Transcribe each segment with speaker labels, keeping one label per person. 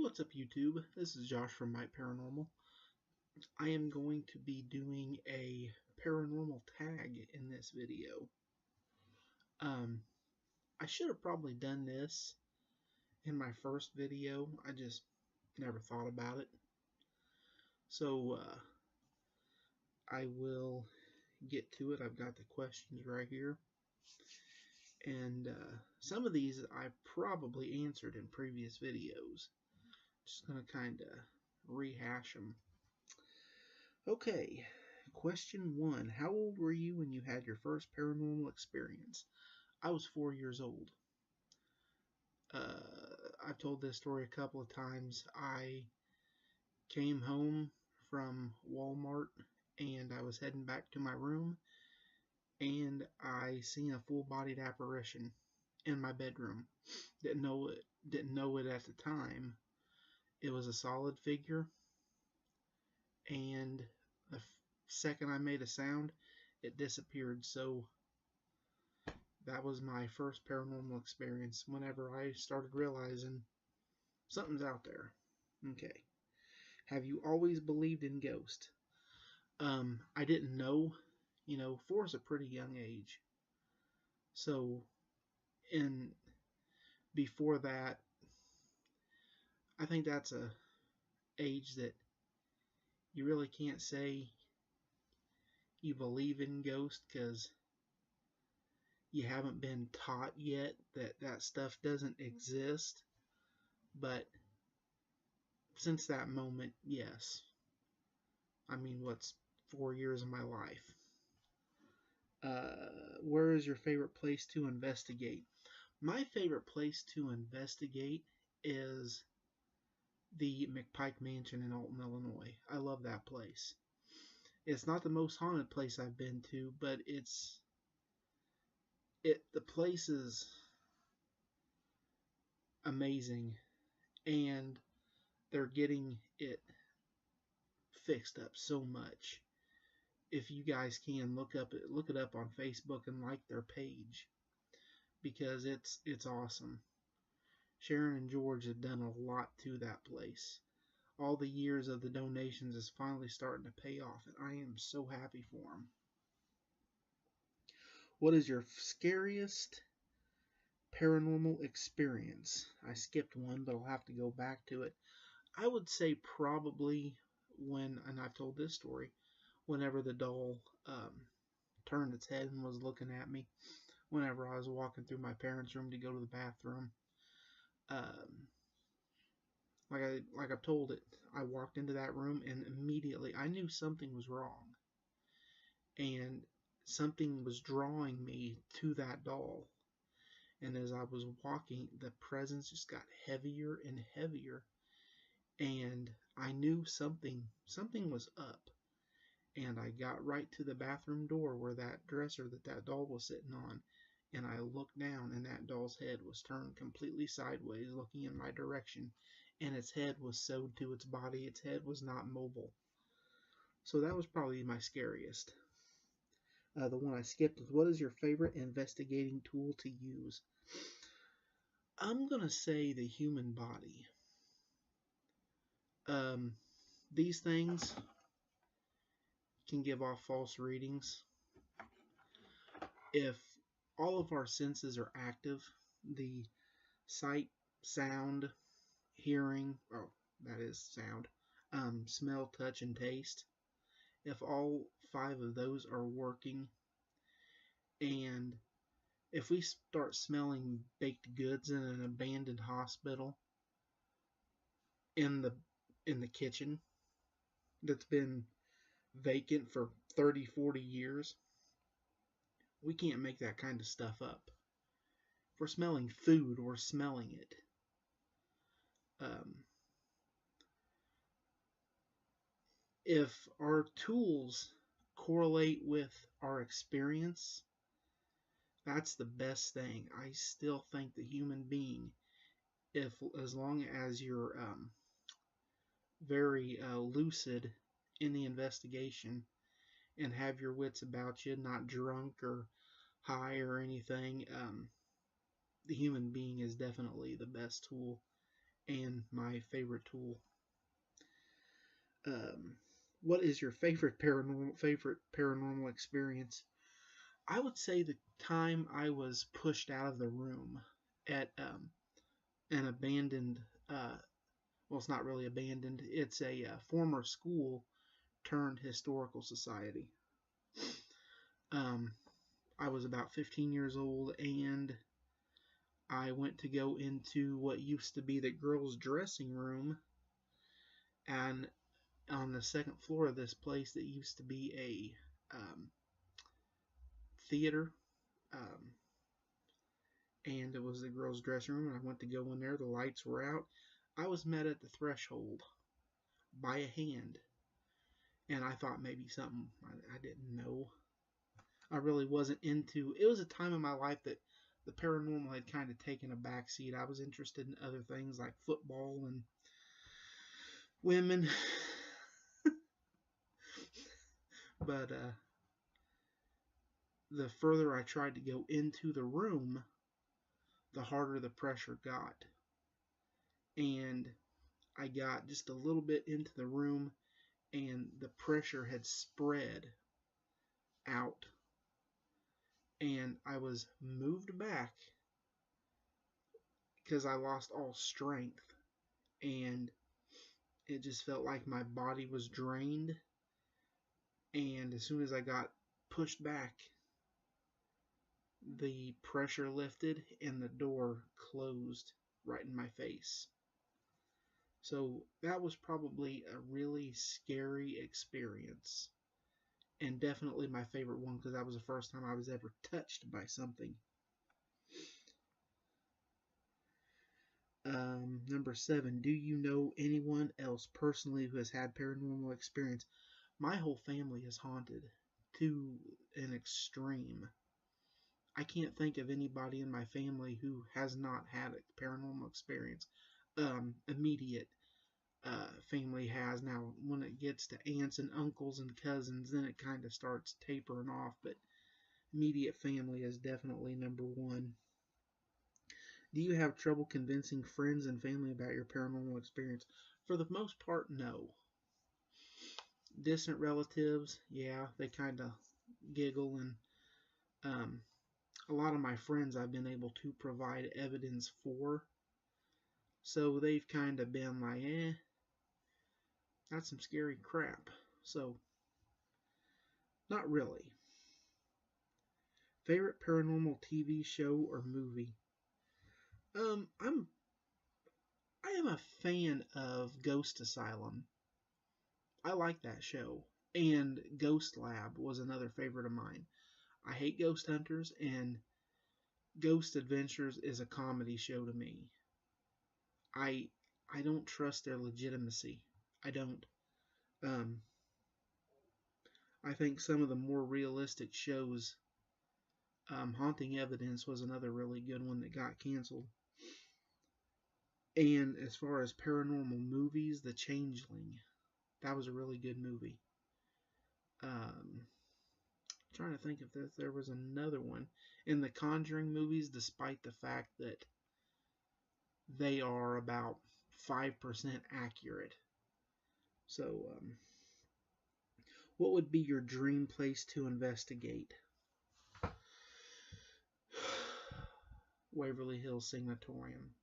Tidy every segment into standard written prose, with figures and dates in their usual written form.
Speaker 1: What's up YouTube? This is Josh from My Paranormal. I am going to be doing a paranormal tag in this video. I should have probably done this in my first video. I just never thought about it. So I will get to it. I've got the questions right here. And some of these I probably answered in previous videos. Just going to kind of rehash them. Okay, question 1. How old were you when you had your first paranormal experience? I was 4 years old. I've told this story a couple of times. I came home from Walmart and I was heading back to my room and I seen a full-bodied apparition in my bedroom. Didn't know it at the time. It was a solid figure, and the second I made a sound, it disappeared. So that was my first paranormal experience whenever I started realizing something's out there. Okay. Have you always believed in ghosts? I didn't know. 4 is a pretty young age. So, before that, I think that's a age that you really can't say you believe in ghosts because you haven't been taught yet that that stuff doesn't exist. But since that moment, yes. I mean, what's 4 years of my life? Where is your favorite place to investigate? My favorite place to investigate is the McPike Mansion in Alton, Illinois. I love that place. It's not the most haunted place I've been to, but the place is amazing, and they're getting it fixed up so much. If you guys can look it up on Facebook and like their page, because it's awesome. Sharon and George have done a lot to that place. All the years of the donations is finally starting to pay off, and I am so happy for them. What is your scariest paranormal experience? I skipped one, but I'll have to go back to it. I would say probably and I've told this story, whenever the doll turned its head and was looking at me whenever I was walking through my parents' room to go to the bathroom. Like I've told it, I walked into that room and immediately I knew something was wrong. And something was drawing me to that doll. And as I was walking, the presence just got heavier and heavier. And I knew something was up. And I got right to the bathroom door where that dresser that doll was sitting on. And I looked down, and that doll's head was turned completely sideways, looking in my direction. And its head was sewed to its body. Its head was not mobile. So that was probably my scariest. The one I skipped was, what is your favorite investigating tool to use? I'm going to say the human body. These things can give off false readings. If all of our senses are active, the sight, sound, hearing, that is sound, smell, touch, and taste, if all 5 of those are working, and if we start smelling baked goods in an abandoned hospital in the kitchen that's been vacant for 30, 40 years, we can't make that kind of stuff up. If we're smelling food, we're smelling it. If our tools correlate with our experience, that's the best thing. I still think the human being, as long as you're very lucid in the investigation and have your wits about you, not drunk or high or anything, the human being is definitely the best tool. and my favorite tool. Um, what is your favorite paranormal experience? I would say the time I was pushed out of the room at an abandoned. Well, it's not really abandoned. It's a former school turned historical society. Um, I was about 15 years old, and I went to go into what used to be the girls' dressing room, and on the second floor of this place that used to be a theater, um, and it was the girls' dressing room. And I went to go in there. The lights were out. I was met at the threshold by a hand, and I thought maybe something I didn't know. I really wasn't into. It was a time in my life that the paranormal had kind of taken a backseat. I was interested in other things like football and women, but the further I tried to go into the room, the harder the pressure got. And I got just a little bit into the room, and the pressure had spread out. And I was moved back because I lost all strength. And it just felt like my body was drained. And as soon as I got pushed back, the pressure lifted and the door closed right in my face. So that was probably a really scary experience, and definitely my favorite one because that was the first time I was ever touched by something. Number 7, do you know anyone else personally who has had paranormal experience? My whole family is haunted to an extreme. I can't think of anybody in my family who has not had a paranormal experience. Immediate family has. Now, when it gets to aunts and uncles and cousins, then it kind of starts tapering off, but immediate family is definitely number one. Do you have trouble convincing friends and family about your paranormal experience? For the most part, no. Distant relatives, yeah, they kind of giggle, and um, a lot of my friends I've been able to provide evidence for. So they've kind of been like, that's some scary crap. So, not really. Favorite paranormal TV show or movie? Um, I'm I am a fan of Ghost Asylum. I like that show. And Ghost Lab was another favorite of mine. I hate Ghost Hunters, and Ghost Adventures is a comedy show to me. I I don't trust their legitimacy. I don't. Um, I think some of the more realistic shows, Haunting Evidence was another really good one that got canceled. And as far as paranormal movies, The Changeling, that was a really good movie. Um, trying to think if there was another one. In the Conjuring movies, despite the fact that they are about 5% accurate. So, what would be your dream place to investigate? Waverly Hills Sanatorium.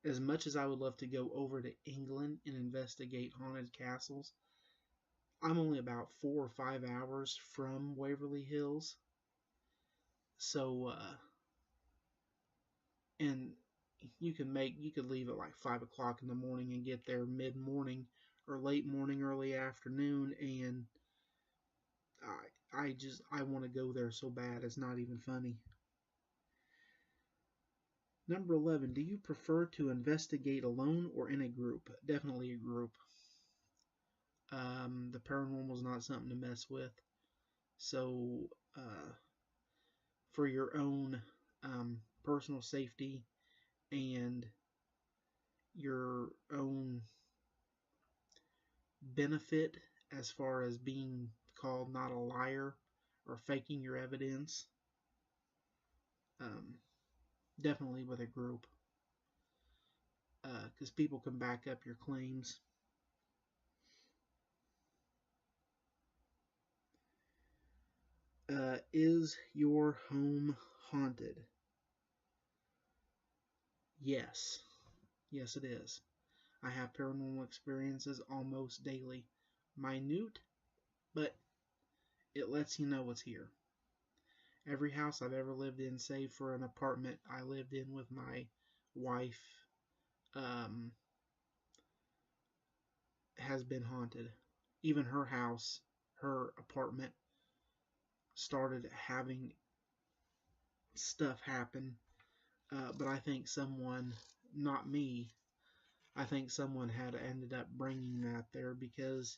Speaker 1: As much as I would love to go over to England and investigate haunted castles, I'm only about 4 or 5 hours from Waverly Hills. So, and you could leave at like 5 o'clock in the morning and get there mid morning or late morning, early afternoon, and I want to go there so bad it's not even funny. Number 11, do you prefer to investigate alone or in a group? Definitely a group. The paranormal is not something to mess with. So, for your own personal safety and your own benefit, as far as being called not a liar or faking your evidence, um, definitely with a group. because people can back up your claims. Is your home haunted? Yes. Yes, it is. I have paranormal experiences almost daily. Minute, but it lets you know what's here. Every house I've ever lived in, save for an apartment I lived in with my wife, um, has been haunted. Even her house, her apartment, started having stuff happen. But I think someone, not me, I think someone had ended up bringing that there because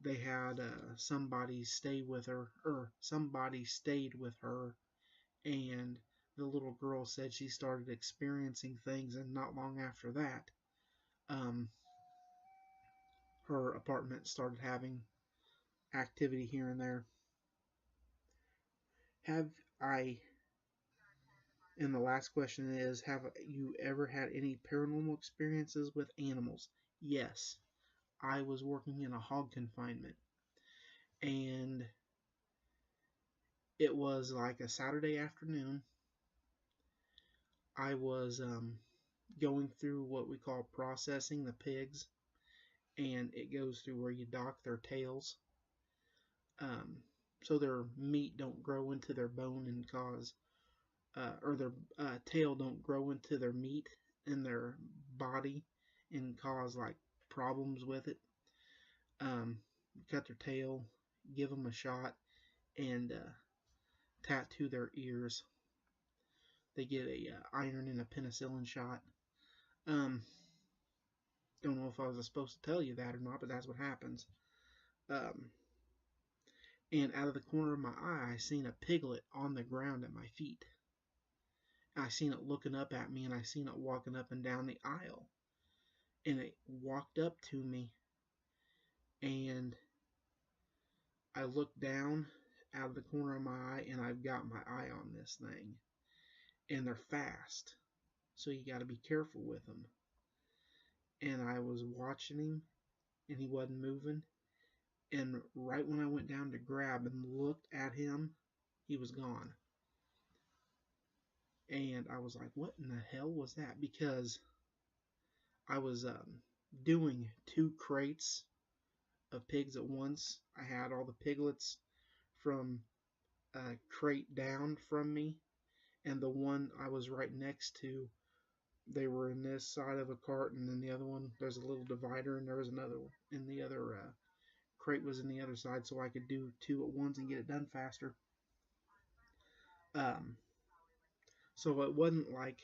Speaker 1: they had somebody stay with her, or somebody stayed with her, and the little girl said she started experiencing things, and not long after that, um, her apartment started having activity here and there. Have I, and the last question is, have you ever had any paranormal experiences with animals? Yes. I was working in a hog confinement, and it was like a Saturday afternoon. I was going through what we call processing the pigs, and it goes through where you dock their tails, um, so their meat don't grow into their bone and cause, or their tail don't grow into their meat in their body and cause like problems with it. Um, Cut their tail, give them a shot, and tattoo their ears. They get a iron and a penicillin shot. Um, don't know if I was supposed to tell you that or not, but that's what happens. Um, and out of the corner of my eye, I seen a piglet on the ground at my feet. I seen it looking up at me, and I seen it walking up and down the aisle. And it walked up to me, and I looked down out of the corner of my eye, and I've got my eye on this thing. And they're fast, so you got to be careful with them. And I was watching him, and he wasn't moving. And right when I went down to grab and looked at him, he was gone. And I was like, what in the hell was that? Because I was doing 2 crates of pigs at once. I had all the piglets from a crate down from me, and the one I was right next to, they were in this side of a cart, and then the other one, there's a little divider, and there was another one, and the other crate was in the other side, so I could do 2 at once and get it done faster. Um, so it wasn't like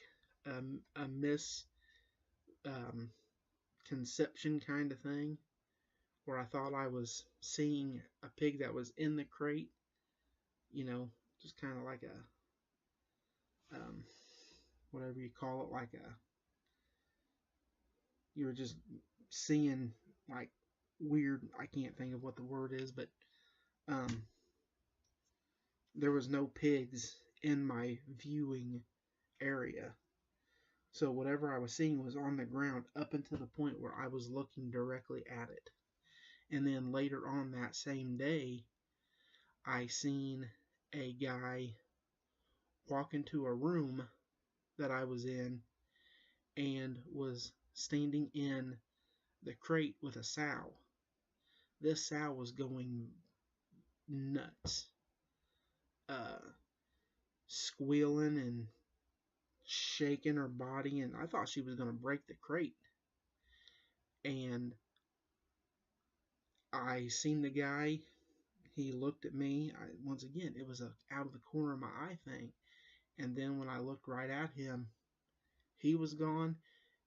Speaker 1: a misconception kind of thing where I thought I was seeing a pig that was in the crate, just kind of like um, whatever you call it, like you were just seeing like weird, I can't think of what the word is, but um, there was no pigs in my viewing area. So whatever I was seeing was on the ground up until the point where I was looking directly at it. And then later on that same day, I seen a guy walk into a room that I was in and was standing in the crate with a sow. This sow was going nuts, uh, squealing and shaking her body, and I thought she was going to break the crate. And I seen the guy. He looked at me. Once again, it was a out of the corner of my eye thing. And then when I looked right at him, he was gone,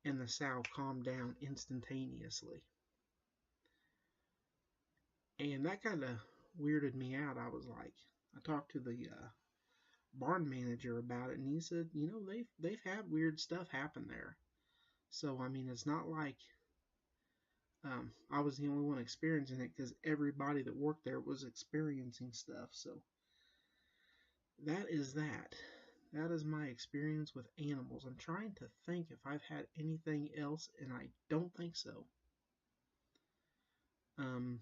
Speaker 1: and the sow calmed down instantaneously. And that kind of weirded me out. I was like, I talked to the barn manager about it, and he said, they've had weird stuff happen there. So I mean, it's not like I was the only one experiencing it, because everybody that worked there was experiencing stuff. So that is that. that is my experience with animals. I'm trying to think if I've had anything else, and I don't think so. Um,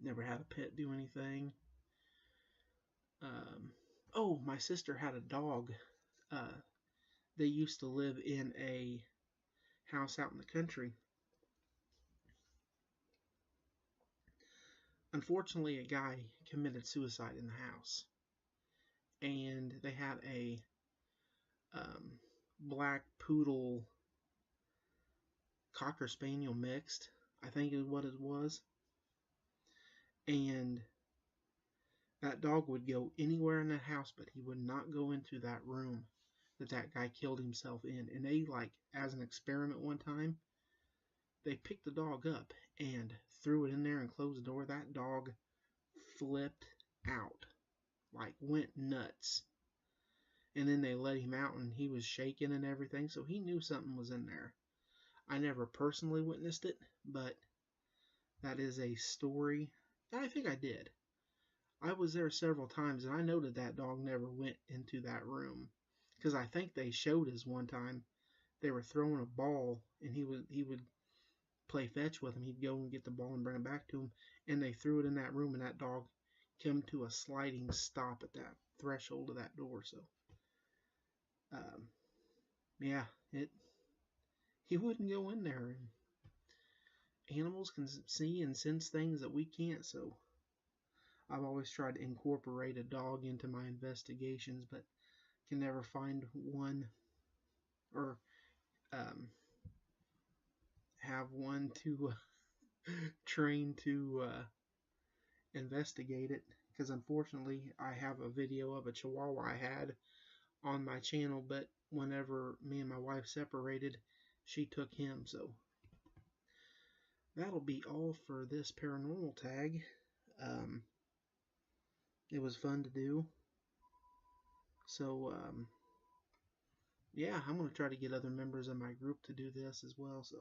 Speaker 1: Never had a pet do anything. Um, oh, my sister had a dog. Uh, they used to live in a house out in the country. Unfortunately, a guy committed suicide in the house, and they had a um, black poodle cocker spaniel mixed, I think is what it was. And that dog would go anywhere in the house, but he would not go into that room that that guy killed himself in. And they, like, as an experiment one time, they picked the dog up and threw it in there and closed the door. That dog flipped out, like went nuts. And then they let him out and he was shaking and everything, so he knew something was in there. I never personally witnessed it, but that is a story. I think I did. I was there several times and I noted that dog never went into that room. Because I think they showed us one time they were throwing a ball and he would play fetch with him. He'd go and get the ball and bring it back to him, and they threw it in that room and that dog came to a sliding stop at that threshold of that door. So um, yeah, it he wouldn't go in there. And animals can see and sense things that we can't, so I've always tried to incorporate a dog into my investigations, but can never find one or um, have one to train to investigate it. Because unfortunately, I have a video of a Chihuahua I had on my channel, but whenever me and my wife separated, she took him. So that'll be all for this paranormal tag. Um, it was fun to do. So yeah, I'm going to try to get other members of my group to do this as well. So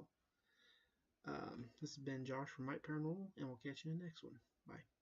Speaker 1: this has been Josh from Mike Paranormal, and we'll catch you in the next one. Bye.